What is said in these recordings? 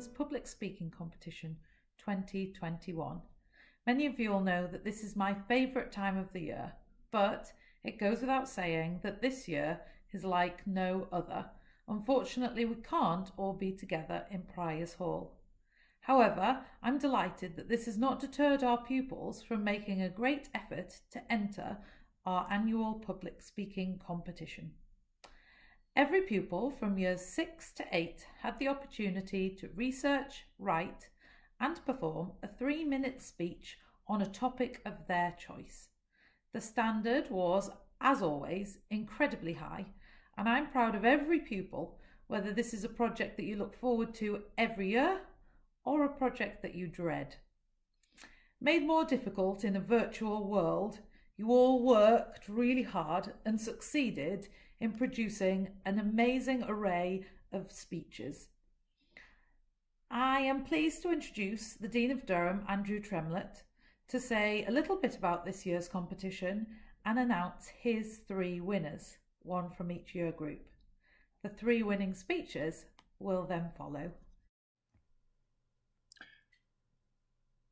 Dean's Public Speaking Competition 2021. Many of you will know that this is my favourite time of the year, but it goes without saying that this year is like no other. Unfortunately, we can't all be together in Priors Hall. However, I'm delighted that this has not deterred our pupils from making a great effort to enter our annual public speaking competition. Every pupil from years 6 to 8 had the opportunity to research, write and perform a 3-minute speech on a topic of their choice. The standard was, as always, incredibly high, and I'm proud of every pupil, whether this is a project that you look forward to every year or a project that you dread. Made more difficult in a virtual world, you all worked really hard and succeeded in producing an amazing array of speeches. I am pleased to introduce the Dean of Durham, Andrew Tremlett, to say a little bit about this year's competition and announce his 3 winners, one from each year group. The 3 winning speeches will then follow.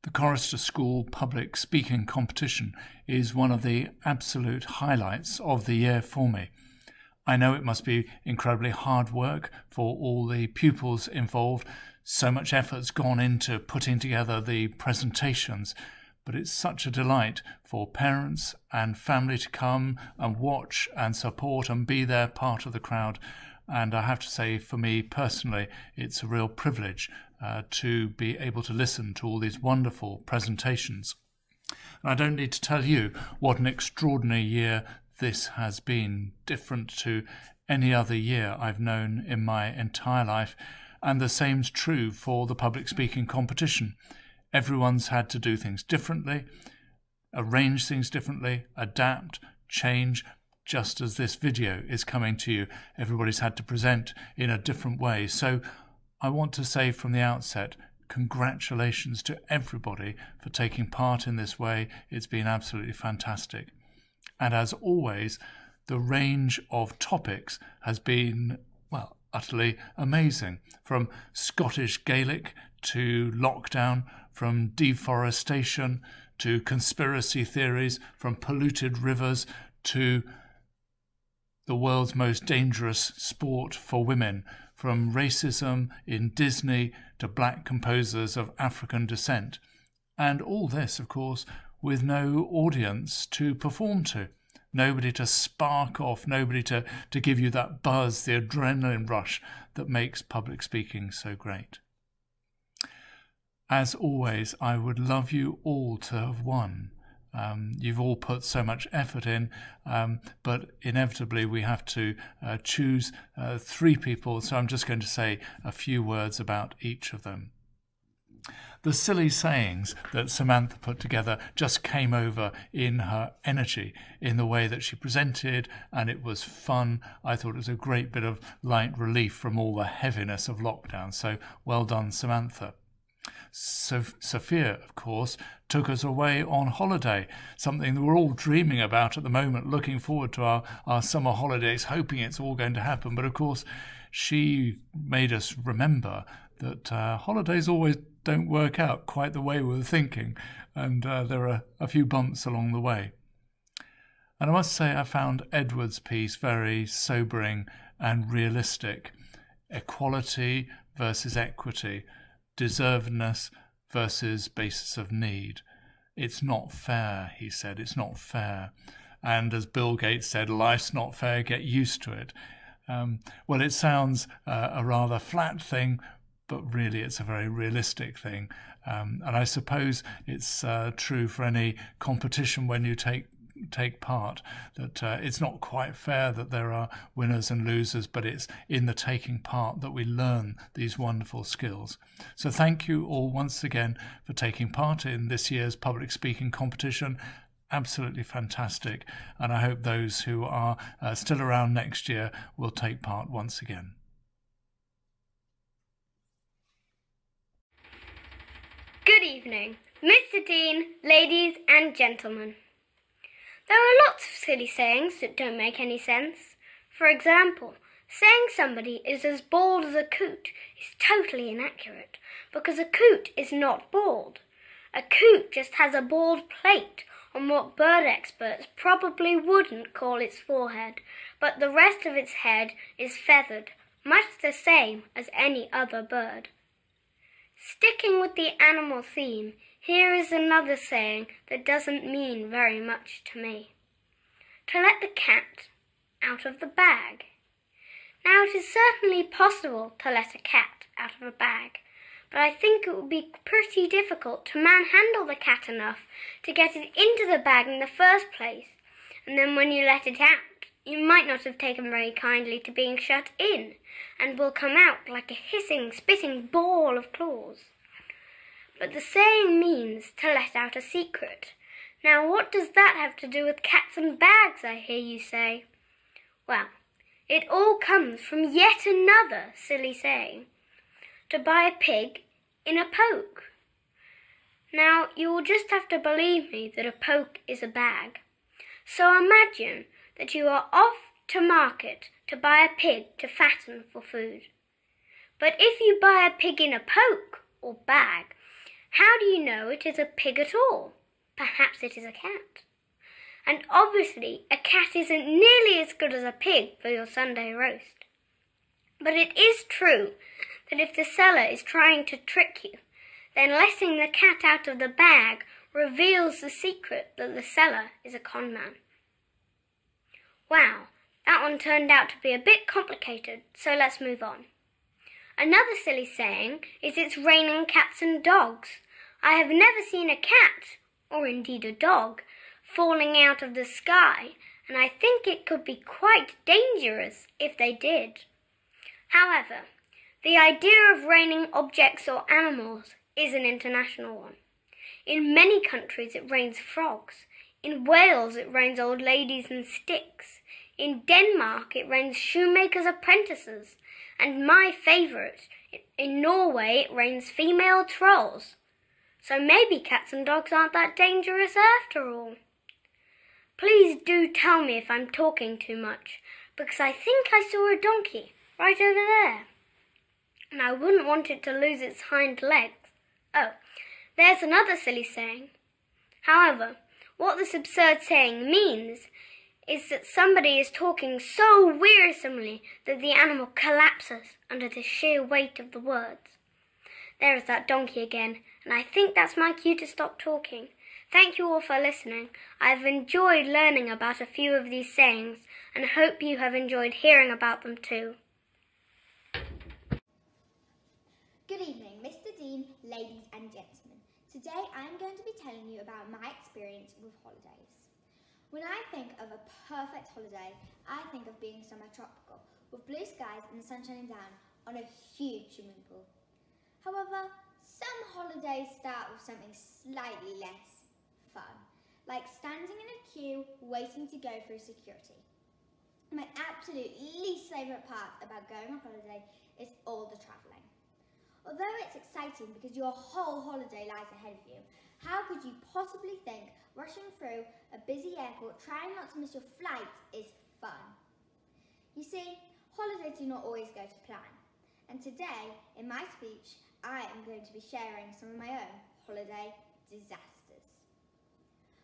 The Chorister School Public Speaking Competition is one of the absolute highlights of the year for me. I know it must be incredibly hard work for all the pupils involved. So much effort's gone into putting together the presentations, but it's such a delight for parents and family to come and watch and support and be there part of the crowd. And I have to say, for me personally, it's a real privilege to be able to listen to all these wonderful presentations. And I don't need to tell you what an extraordinary year this has been, different to any other year I've known in my entire life. And the same's true for the public speaking competition. Everyone's had to do things differently, arrange things differently, adapt, change. Just as this video is coming to you, everybody's had to present in a different way. So I want to say from the outset, congratulations to everybody for taking part in this way. It's been absolutely fantastic. And as always, the range of topics has been, well, utterly amazing. From Scottish Gaelic to lockdown, from deforestation to conspiracy theories, from polluted rivers to the world's most dangerous sport for women, from racism in Disney to black composers of African descent. And all this, of course, with no audience to perform to. Nobody to spark off, nobody to give you that buzz, the adrenaline rush that makes public speaking so great. As always, I would love you all to have won. You've all put so much effort in, but inevitably we have to choose 3 people, so I'm just going to say a few words about each of them. The silly sayings that Samantha put together just came over in her energy, in the way that she presented, and it was fun. I thought it was a great bit of light relief from all the heaviness of lockdown, so well done, Samantha. Sophia, of course, took us away on holiday, something that we're all dreaming about at the moment, looking forward to our summer holidays, hoping it's all going to happen. But of course, she made us remember that holidays always don't work out quite the way we were thinking, and there are a few bumps along the way. And I must say I found Edward's piece very sobering and realistic. Equality versus equity, deservedness versus basis of need. It's not fair, he said, it's not fair. And as Bill Gates said, life's not fair, get used to it. Well, it sounds a rather flat thing, but really it's a very realistic thing. And I suppose it's true for any competition when you take part, that it's not quite fair that there are winners and losers, but it's in the taking part that we learn these wonderful skills. So thank you all once again for taking part in this year's public speaking competition. Absolutely fantastic, and I hope those who are still around next year will take part once again. Good evening, Mr. Dean, ladies and gentlemen. There are lots of silly sayings that don't make any sense. For example, Saying somebody is as bald as a coot is totally inaccurate, because a coot is not bald. A coot just has a bald plate on what bird experts probably wouldn't call its forehead, but the rest of its head is feathered, much the same as any other bird. Sticking with the animal theme, here is another saying that doesn't mean very much to me. To let the cat out of the bag. Now, it is certainly possible to let a cat out of a bag, but I think it would be pretty difficult to manhandle the cat enough to get it into the bag in the first place, and then when you let it out, you might not have taken very kindly to being shut in, and will come out like a hissing, spitting ball of claws. But the saying means to let out a secret. Now, what does that have to do with cats and bags, I hear you say? Well, it all comes from yet another silly saying. To buy a pig in a poke. Now, you will just have to believe me that a poke is a bag. So imagine that you are off to market to buy a pig to fatten for food. But if you buy a pig in a poke or bag, how do you know it is a pig at all? Perhaps it is a cat. And obviously a cat isn't nearly as good as a pig for your Sunday roast. But it is true that if the seller is trying to trick you, then letting the cat out of the bag reveals the secret that the seller is a con man. Wow, that one turned out to be a bit complicated, so let's move on. Another silly saying is it's raining cats and dogs. I have never seen a cat, or indeed a dog, falling out of the sky, and I think it could be quite dangerous if they did. However, the idea of raining objects or animals is an international one. In many countries it rains frogs. In Wales it rains old ladies and sticks. In Denmark it rains shoemakers' apprentices. And my favourite, in Norway it rains female trolls. So maybe cats and dogs aren't that dangerous after all. Please do tell me if I'm talking too much, because I think I saw a donkey right over there. And I wouldn't want it to lose its hind legs. Oh, there's another silly saying. However, what this absurd saying means is that somebody is talking so wearisomely that the animal collapses under the sheer weight of the words. There is that donkey again, and I think that's my cue to stop talking. Thank you all for listening. I've enjoyed learning about a few of these sayings, and hope you have enjoyed hearing about them too. Good evening, Mr. Dean, ladies and gentlemen. Today I'm going to be telling you about my experience with holidays. When I think of a perfect holiday, I think of being somewhere tropical, with blue skies and the sun shining down on a huge swimming pool. However, some holidays start with something slightly less fun, like standing in a queue waiting to go through security. My absolute least favourite part about going on holiday is all the travelling. Although it's exciting because your whole holiday lies ahead of you, how could you possibly think rushing through a busy airport trying not to miss your flight is fun? You see, holidays do not always go to plan. And today, in my speech, I am going to be sharing some of my own holiday disasters.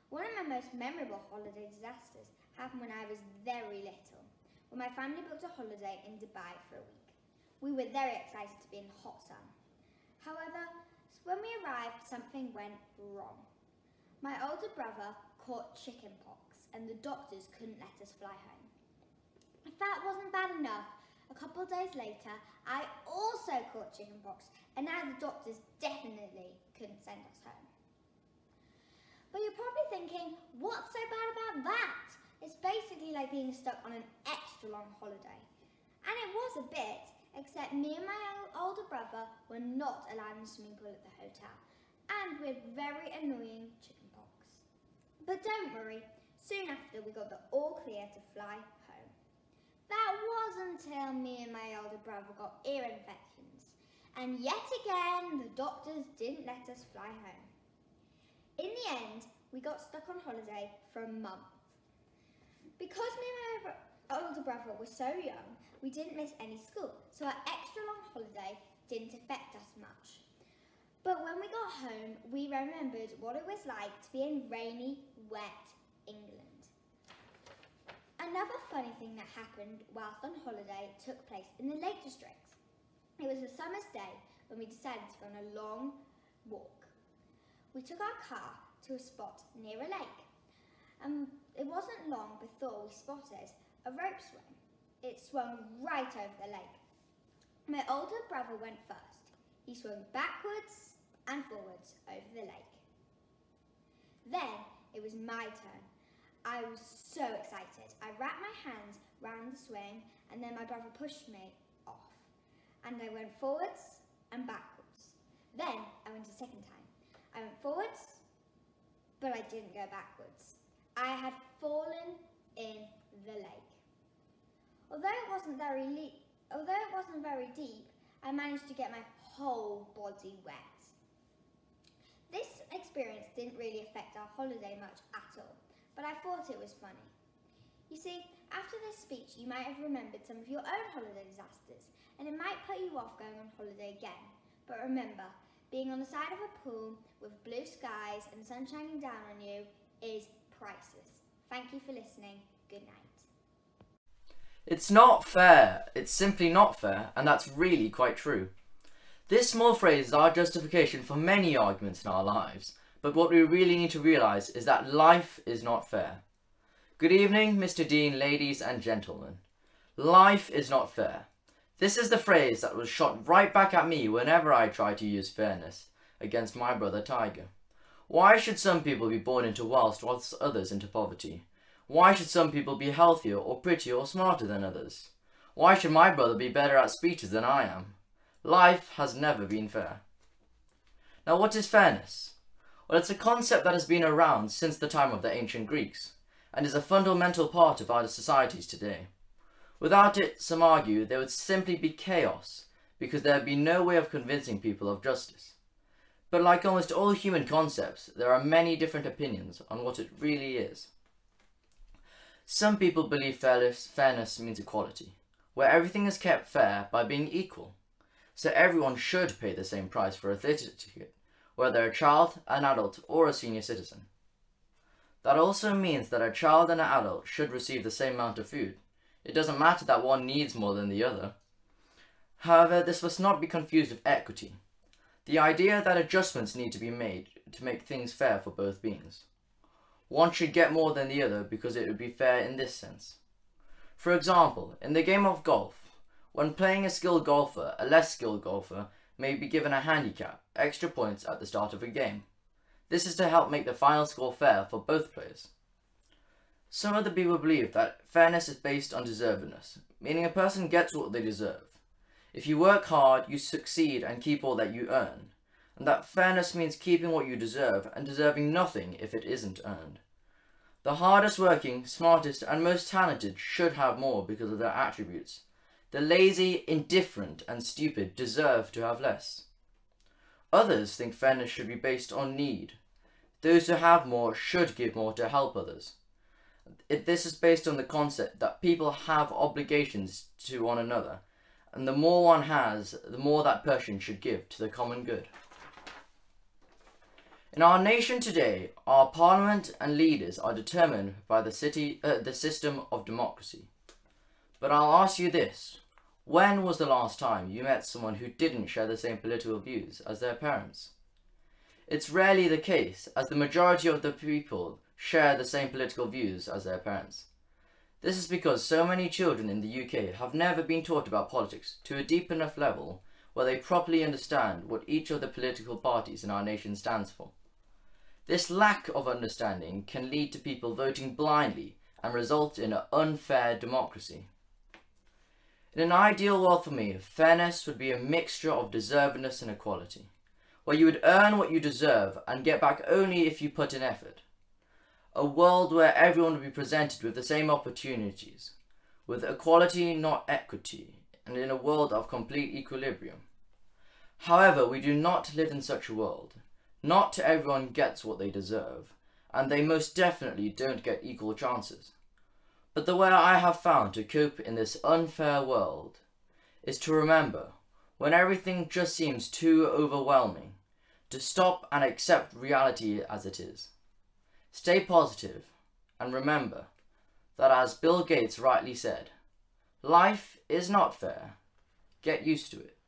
One of my most memorable holiday disasters happened when I was very little, when my family booked a holiday in Dubai for a week. We were very excited to be in the hot sun. However, when we arrived, something went wrong. My older brother caught chicken pox and the doctors couldn't let us fly home. If that wasn't bad enough, a couple of days later, I also caught chicken pox, and now the doctors definitely couldn't send us home. But you're probably thinking, what's so bad about that? It's basically like being stuck on an extra long holiday. And it was a bit, except me and my older brother were not allowed in the swimming pool at the hotel, and we had very annoying chicken pox. But don't worry, soon after we got the all clear to fly home. That was until me and my older brother got ear infections, and yet again the doctors didn't let us fly home. In the end, we got stuck on holiday for a month. Because me and my older brother was so young, we didn't miss any school, so our extra long holiday didn't affect us much. But when we got home, we remembered what it was like to be in rainy, wet England. Another funny thing that happened whilst on holiday took place in the Lake District. It was a summer's day when we decided to go on a long walk. We took our car to a spot near a lake. It wasn't long before we spotted a rope swing. It swung right over the lake. My older brother went first. He swung backwards and forwards over the lake. Then it was my turn. I was so excited. I wrapped my hands round the swing and then my brother pushed me off. And I went forwards and backwards. Then I went a second time. I went forwards, but I didn't go backwards. I had fallen in the lake. Although it wasn't very deep, I managed to get my whole body wet. This experience didn't really affect our holiday much at all, but I thought it was funny. You see, after this speech, you might have remembered some of your own holiday disasters, and it might put you off going on holiday again. But remember, being on the side of a pool with blue skies and sun shining down on you is priceless. Thank you for listening. Good night. It's not fair. It's simply not fair, and that's really quite true. This small phrase is our justification for many arguments in our lives, but what we really need to realise is that life is not fair. Good evening, Mr. Dean, ladies and gentlemen. Life is not fair. This is the phrase that was shot right back at me whenever I tried to use fairness against my brother Tiger. Why should some people be born into wealth whilst others into poverty? Why should some people be healthier or prettier or smarter than others? Why should my brother be better at speeches than I am? Life has never been fair. Now, what is fairness? Well, it's a concept that has been around since the time of the ancient Greeks, and is a fundamental part of our societies today. Without it, some argue, there would simply be chaos, because there would be no way of convincing people of justice. But like almost all human concepts, there are many different opinions on what it really is. Some people believe fairness means equality, where everything is kept fair by being equal. So everyone should pay the same price for a theatre ticket, whether a child, an adult, or a senior citizen. That also means that a child and an adult should receive the same amount of food. It doesn't matter that one needs more than the other. However, this must not be confused with equity, the idea that adjustments need to be made to make things fair for both beings. One should get more than the other because it would be fair in this sense. For example, in the game of golf, when playing a skilled golfer, a less skilled golfer may be given a handicap, extra points at the start of a game. This is to help make the final score fair for both players. Some other people believe that fairness is based on deservedness, meaning a person gets what they deserve. If you work hard, you succeed and keep all that you earn, and that fairness means keeping what you deserve and deserving nothing if it isn't earned. The hardest working, smartest and most talented should have more because of their attributes. The lazy, indifferent and stupid deserve to have less. Others think fairness should be based on need. Those who have more should give more to help others. This is based on the concept that people have obligations to one another, and the more one has, the more that person should give to the common good. In our nation today, our parliament and leaders are determined by the system of democracy. But I'll ask you this, when was the last time you met someone who didn't share the same political views as their parents? It's rarely the case, as the majority of the people share the same political views as their parents. This is because so many children in the UK have never been taught about politics to a deep enough level where they properly understand what each of the political parties in our nation stands for. This lack of understanding can lead to people voting blindly and result in an unfair democracy. In an ideal world for me, fairness would be a mixture of deservedness and equality, where you would earn what you deserve and get back only if you put in effort. A world where everyone would be presented with the same opportunities, with equality not equity, and in a world of complete equilibrium. However, we do not live in such a world. Not everyone gets what they deserve, and they most definitely don't get equal chances. But the way I have found to cope in this unfair world is to remember, when everything just seems too overwhelming, to stop and accept reality as it is. Stay positive and remember that, as Bill Gates rightly said, life is not fair. Get used to it.